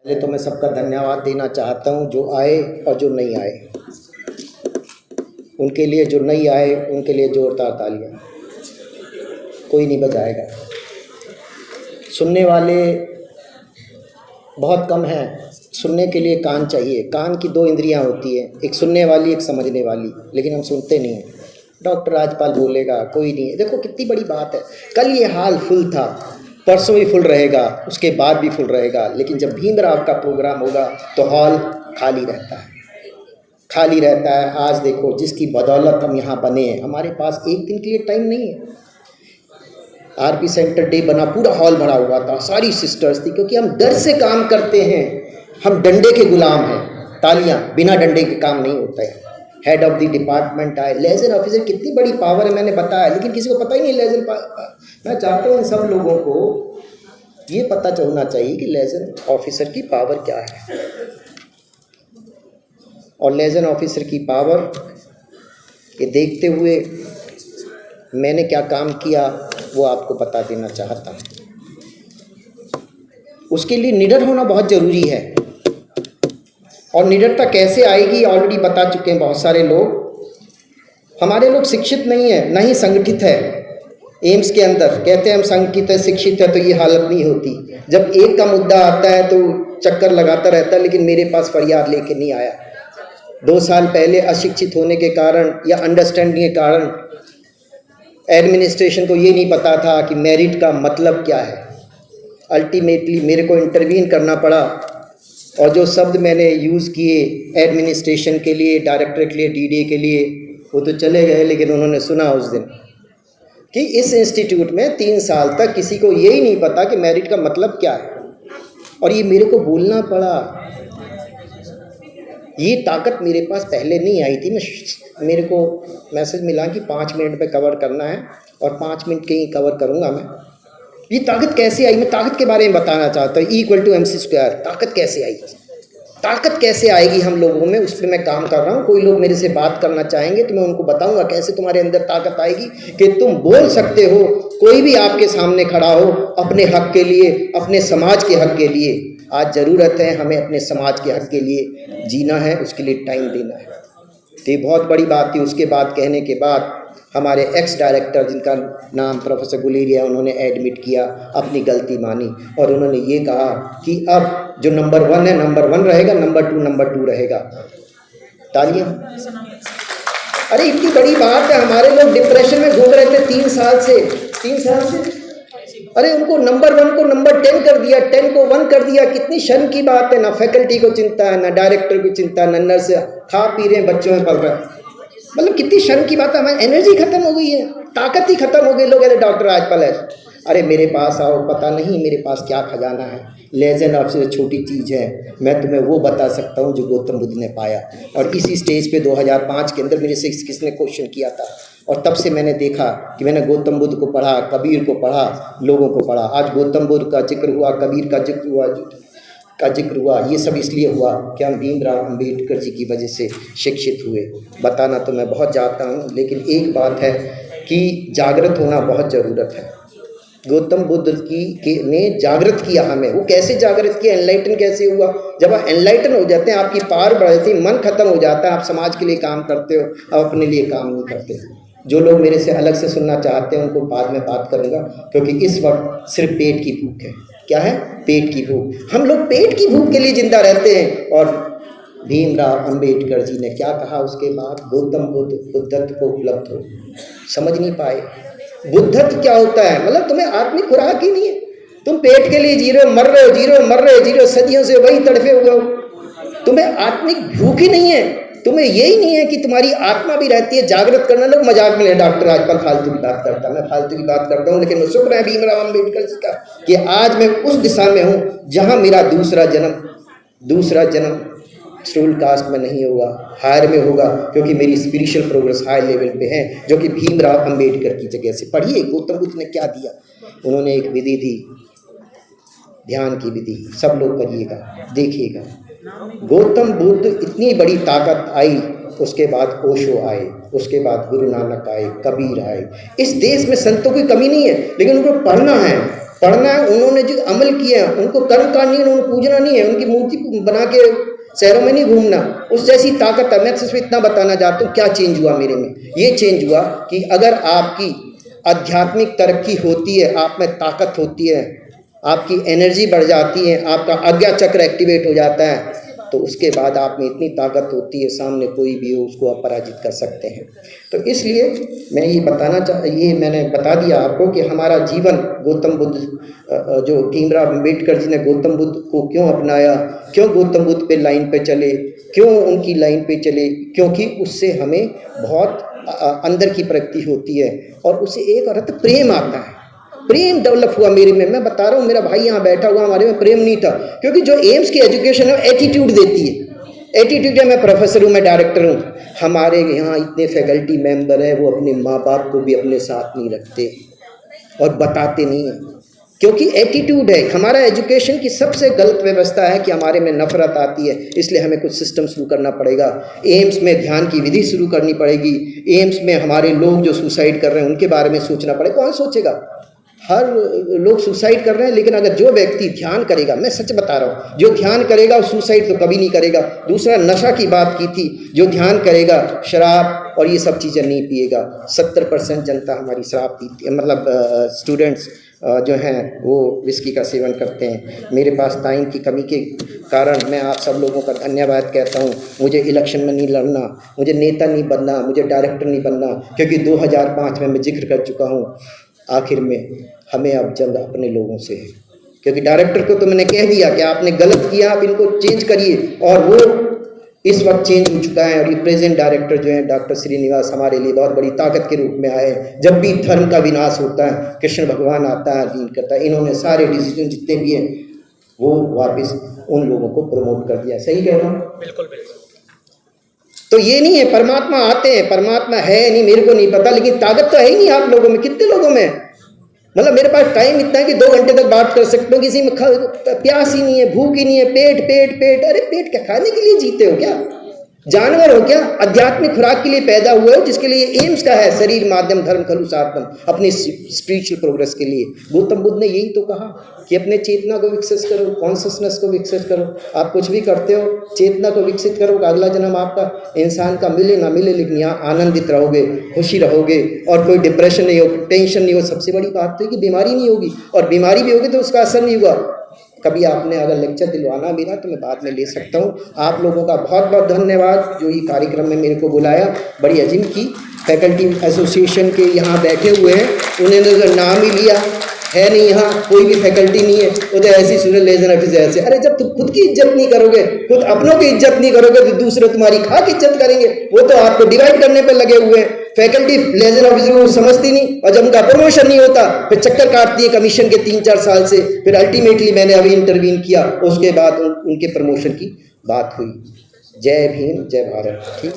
पहले तो मैं सबका धन्यवाद देना चाहता हूं, जो आए और जो नहीं आए। उनके लिए जो नहीं आए उनके लिए जोरदार तालियां। कोई नहीं बजाएगा। सुनने वाले बहुत कम हैं। सुनने के लिए कान चाहिए। कान की दो इंद्रियां होती हैं, एक सुनने वाली, एक समझने वाली, लेकिन हम सुनते नहीं हैं। डॉक्टर राजपाल बोलेगा, कोई नहीं है। देखो कितनी बड़ी बात है। कल ये हाल फुल था, परसों भी फुल रहेगा, उसके बाद भी फुल रहेगा, लेकिन जब भीमराव का प्रोग्राम होगा तो हॉल खाली रहता है, खाली रहता है। आज देखो जिसकी बदौलत हम यहाँ बने हैं, हमारे पास एक दिन के लिए टाइम नहीं है। आरपी सेंटर डे बना, पूरा हॉल भरा हुआ था, सारी सिस्टर्स थी, क्योंकि हम डर से काम करते हैं। हम डंडे के गुलाम हैं। तालियां, बिना डंडे के काम नहीं होता है। हेड ऑफ द डिपार्टमेंट आए, लेजन ऑफिसर, कितनी बड़ी पावर है मैंने बताया, लेकिन किसी को पता ही नहीं लेजन। मैं चाहता हूँ सब लोगों को ये पता चलना चाहिए कि लेजन ऑफिसर की पावर क्या है, और लेजन ऑफिसर की पावर ये देखते हुए मैंने क्या काम किया वो आपको बता देना चाहता हूँ। उसके लिए निडर होना बहुत ज़रूरी है, और निडरता कैसे आएगी ऑलरेडी बता चुके हैं बहुत सारे लोग। हमारे लोग शिक्षित नहीं है, ना ही संगठित है। एम्स के अंदर कहते हैं हम संगठित है, शिक्षित है, तो ये हालत नहीं होती। जब एक का मुद्दा आता है तो चक्कर लगाता रहता है, लेकिन मेरे पास फरियाद लेके नहीं आया। 2 साल पहले अशिक्षित होने के कारण या अंडरस्टैंडिंग के कारण एडमिनिस्ट्रेशन को ये नहीं पता था कि मेरिट का मतलब क्या है। अल्टीमेटली मेरे को इंटरवीन करना पड़ा, और जो शब्द मैंने यूज़ किए एडमिनिस्ट्रेशन के लिए, डायरेक्टर के लिए, डीडीए के लिए, वो तो चले गए, लेकिन उन्होंने सुना उस दिन कि इस इंस्टीट्यूट में 3 साल तक किसी को यही नहीं पता कि मेरिट का मतलब क्या है, और ये मेरे को बोलना पड़ा। ये ताकत मेरे पास पहले नहीं आई थी। मेरे को मैसेज मिला कि 5 मिनट में कवर करना है, और 5 मिनट के ही कवर करूँगा मैं। ये ताकत कैसे आई, मैं ताकत के बारे में बताना चाहता हूँ। E=mc²। ताकत कैसे आई, ताकत कैसे आएगी हम लोगों में, उस पर मैं काम कर रहा हूँ। कोई लोग मेरे से बात करना चाहेंगे तो मैं उनको बताऊंगा कैसे तुम्हारे अंदर ताकत आएगी कि तुम बोल सकते हो। कोई भी आपके सामने खड़ा हो अपने हक के लिए, अपने समाज के हक के लिए। आज ज़रूरत है हमें अपने समाज के हक के लिए जीना है, उसके लिए टाइम देना है। तो ये बहुत बड़ी बात थी। उसके बाद कहने के बाद हमारे एक्स डायरेक्टर, जिनका नाम प्रोफेसर गुलेरिया, उन्होंने एडमिट किया, अपनी गलती मानी, और उन्होंने ये कहा कि अब जो नंबर 1 है नंबर 1 रहेगा, नंबर 2 रहेगा। तालियां। अरे इतनी बड़ी बात है। हमारे लोग डिप्रेशन में घूम रहे थे 3 साल से। अरे उनको नंबर 1 को नंबर 10 कर दिया, 10 को 1 कर दिया। कितनी शर्म की बात है। ना फैकल्टी को चिंता है, ना डायरेक्टर को चिंता है, ना नर्स खा पी रहे हैं, बच्चों में पढ़ रहे हैं। मतलब कितनी शर्म की बात है। हमारी एनर्जी खत्म हो गई है, ताकत ही खत्म हो गई। लोग कहते डॉक्टर राजपाल है, अरे मेरे पास आओ, पता नहीं मेरे पास क्या खजाना है। लेजेंड ऑफिसर छोटी चीज़ है, मैं तुम्हें वो बता सकता हूँ जो गौतम बुद्ध ने पाया। और इसी स्टेज पे 2005 के अंदर मेरे से किसने क्वेश्चन किया था, और तब से मैंने देखा कि मैंने गौतम बुद्ध को पढ़ा, कबीर को पढ़ा, लोगों को पढ़ा। आज गौतम बुद्ध का जिक्र हुआ, कबीर का जिक्र हुआ। ये सब इसलिए हुआ कि हम भीमराव अम्बेडकर जी की वजह से शिक्षित हुए। बताना तो मैं बहुत चाहता हूँ, लेकिन एक बात है कि जागृत होना बहुत ज़रूरत है। गौतम बुद्ध ने जागृत किया हमें। वो कैसे जागृत किया, एनलाइटन कैसे हुआ? जब आप एनलाइटन हो जाते हैं, आपकी पावर बढ़ जाती है, मन खत्म हो जाता है, आप समाज के लिए काम करते हो, आप अपने लिए काम नहीं करते। जो लोग मेरे से अलग से सुनना चाहते हैं उनको बाद में बात करूँगा, क्योंकि इस वक्त सिर्फ पेट की भूख है। क्या है? पेट की भूख। हम लोग पेट की भूख के लिए जिंदा रहते हैं। और भीमराव अम्बेडकर जी ने क्या कहा उसके बाद? गौतम बुद्ध बुद्धत्व को उपलब्ध हो। समझ नहीं पाए बुद्धत्व क्या होता है। मतलब तुम्हें आत्मिक खुराक ही नहीं है, तुम पेट के लिए जी रहे हो, मर रहे हो, सदियों से वही तड़फे हुए हो। तुम्हें आत्मिक भूख ही नहीं है, तुम्हें यही नहीं है कि तुम्हारी आत्मा भी रहती है। जागृत करना, लोग मजाक में ले, डॉक्टर राजपाल फालतू की बात करता है। मैं फालतू की बात करता हूँ, लेकिन शुक्र है भीमराव अम्बेडकर जी का कि आज मैं उस दिशा में हूँ जहाँ मेरा दूसरा जन्म शेड्यूल कास्ट में नहीं होगा, हायर में होगा, क्योंकि मेरी स्पिरिचुअल प्रोग्रेस हाई लेवल पे है, जो कि भीमराव अम्बेडकर की जगह से। पढ़िए गौतम बुद्ध ने क्या दिया। उन्होंने एक विधि दी, ध्यान की विधि। सब लोग करिएगा, देखिएगा। गौतम बुद्ध इतनी बड़ी ताकत आई, उसके बाद ओशो आए, उसके बाद गुरु नानक आए, कबीर आए। इस देश में संतों की कमी नहीं है, लेकिन उनको पढ़ना है। पढ़ना है, उन्होंने जो अमल किया है उनको कर्म कांड नहीं, उन्होंने पूजना नहीं है, उनकी मूर्ति बना के शहरों में नहीं घूमना, उस जैसी ताकत है। मैं सिर्फ इतना बताना चाहता हूँ क्या चेंज हुआ मेरे में। ये चेंज हुआ कि अगर आपकी आध्यात्मिक तरक्की होती है, आप में ताकत होती है, आपकी एनर्जी बढ़ जाती है, आपका आज्ञा चक्र एक्टिवेट हो जाता है, तो उसके बाद आप में इतनी ताकत होती है, सामने कोई भी हो उसको आप पराजित कर सकते हैं। तो इसलिए मैं ये मैंने बता दिया आपको कि हमारा जीवन गौतम बुद्ध, जो भीमराव अम्बेडकर जी ने गौतम बुद्ध को क्यों अपनाया, क्यों गौतम बुद्ध पे लाइन पे चले, क्यों उनकी लाइन पे चले, क्योंकि उससे हमें बहुत अंदर की प्रगति होती है और उससे एक अर्थ प्रेम आता है। प्रेम डेवलप हुआ मेरे में। मैं बता रहा हूँ, मेरा भाई यहाँ बैठा हुआ, हमारे में प्रेम नहीं था, क्योंकि जो एम्स की एजुकेशन है एटीट्यूड देती है। एटीट्यूड है, मैं प्रोफेसर हूँ, मैं डायरेक्टर हूँ, हमारे यहाँ इतने फैकल्टी मेंबर हैं, वो अपने माँ बाप को भी अपने साथ नहीं रखते और बताते नहीं हैं, क्योंकि एटीट्यूड है। हमारा एजुकेशन की सबसे गलत व्यवस्था है कि हमारे में नफरत आती है, इसलिए हमें कुछ सिस्टम शुरू करना पड़ेगा। एम्स में ध्यान की विधि शुरू करनी पड़ेगी। एम्स में हमारे लोग जो सुसाइड कर रहे हैं उनके बारे में सोचना पड़ेगा। कौन सोचेगा? हर लोग सुसाइड कर रहे हैं, लेकिन अगर जो व्यक्ति ध्यान करेगा, मैं सच बता रहा हूँ, जो ध्यान करेगा वो सुसाइड तो कभी नहीं करेगा। दूसरा, नशा की बात की थी, जो ध्यान करेगा शराब और ये सब चीज़ें नहीं पिएगा। 70% जनता हमारी शराब पीती है, मतलब स्टूडेंट्स जो हैं वो विस्की का सेवन करते हैं। मेरे पास टाइम की कमी के कारण मैं आप सब लोगों का धन्यवाद कहता हूँ। मुझे इलेक्शन में नहीं लड़ना, मुझे नेता नहीं बनना, मुझे डायरेक्टर नहीं बनना, क्योंकि 2005 में मैं जिक्र कर चुका हूँ। आखिर में हमें अब जंग अपने लोगों से है, क्योंकि डायरेक्टर को तो मैंने कह दिया कि आपने गलत किया, आप इनको चेंज करिए, और वो इस वक्त चेंज हो चुका है। और ये प्रेजेंट डायरेक्टर जो है डॉक्टर श्रीनिवास हमारे लिए बहुत बड़ी ताकत के रूप में आए। जब भी धर्म का विनाश होता है, कृष्ण भगवान आता है, दीन करता है, इन्होंने सारे डिसीजन जितने भी हैं वो वापस उन लोगों को प्रमोट कर दिया। सही कह रहा हूँ? बिल्कुल बिल्कुल। तो ये नहीं है परमात्मा आते हैं, परमात्मा है नहीं मेरे को नहीं पता, लेकिन ताकत तो है ही नहीं आप लोगों में। कितने लोगों में, मतलब मेरे पास टाइम इतना है कि 2 घंटे तक बात कर सकते हो, किसी में प्यास ही नहीं है, भूख ही नहीं है, पेट पेट पेट। अरे पेट क्या खाने के लिए जीते हो क्या? जानवर हो क्या? आध्यात्मिक खुराक के लिए पैदा हुए हो, जिसके लिए एम्स का है, शरीर माध्यम धर्म खलु साधनम, अपनी स्पिरिचुअल प्रोग्रेस के लिए। गौतम बुद्ध ने यही तो कहा कि अपने चेतना को विकसित करो, कॉन्शियसनेस को विकसित करो। आप कुछ भी करते हो, चेतना को विकसित करो, अगला जन्म आपका इंसान का मिले ना मिले, लेकिन यहाँ आनंदित रहोगे, खुशी रहोगे, और कोई डिप्रेशन नहीं हो, टेंशन नहीं हो। सबसे बड़ी बात तो है कि बीमारी नहीं होगी, और बीमारी भी होगी तो उसका असर नहीं हुआ। कभी आपने अगर लेक्चर दिलवाना मेरा तो मैं बाद में ले सकता हूँ। आप लोगों का बहुत बहुत धन्यवाद जो ये कार्यक्रम में मेरे को बुलाया। बड़ी अजीम की फैकल्टी एसोसिएशन के यहाँ बैठे हुए हैं, उन्होंने तो नाम ही लिया है नहीं, यहाँ कोई भी फैकल्टी नहीं है, उधर ऐसी स्टूडेंट लेजन ऑफिसर ऐसे। अरे जब तुम खुद की इज्जत नहीं करोगे, खुद अपनों की इज्जत नहीं करोगे, तो दूसरे तुम्हारी खा की इज्जत करेंगे। वो तो आपको डिवाइड करने पर लगे हुए हैं। फैकल्टी लेजन ऑफिसर को समझती नहीं, और जब उनका प्रमोशन नहीं होता फिर चक्कर काटती है कमीशन के 3-4 साल से। फिर अल्टीमेटली मैंने अभी इंटरवीन किया, उसके बाद उनके प्रमोशन की बात हुई। जय भीम, जय भारत। ठीक।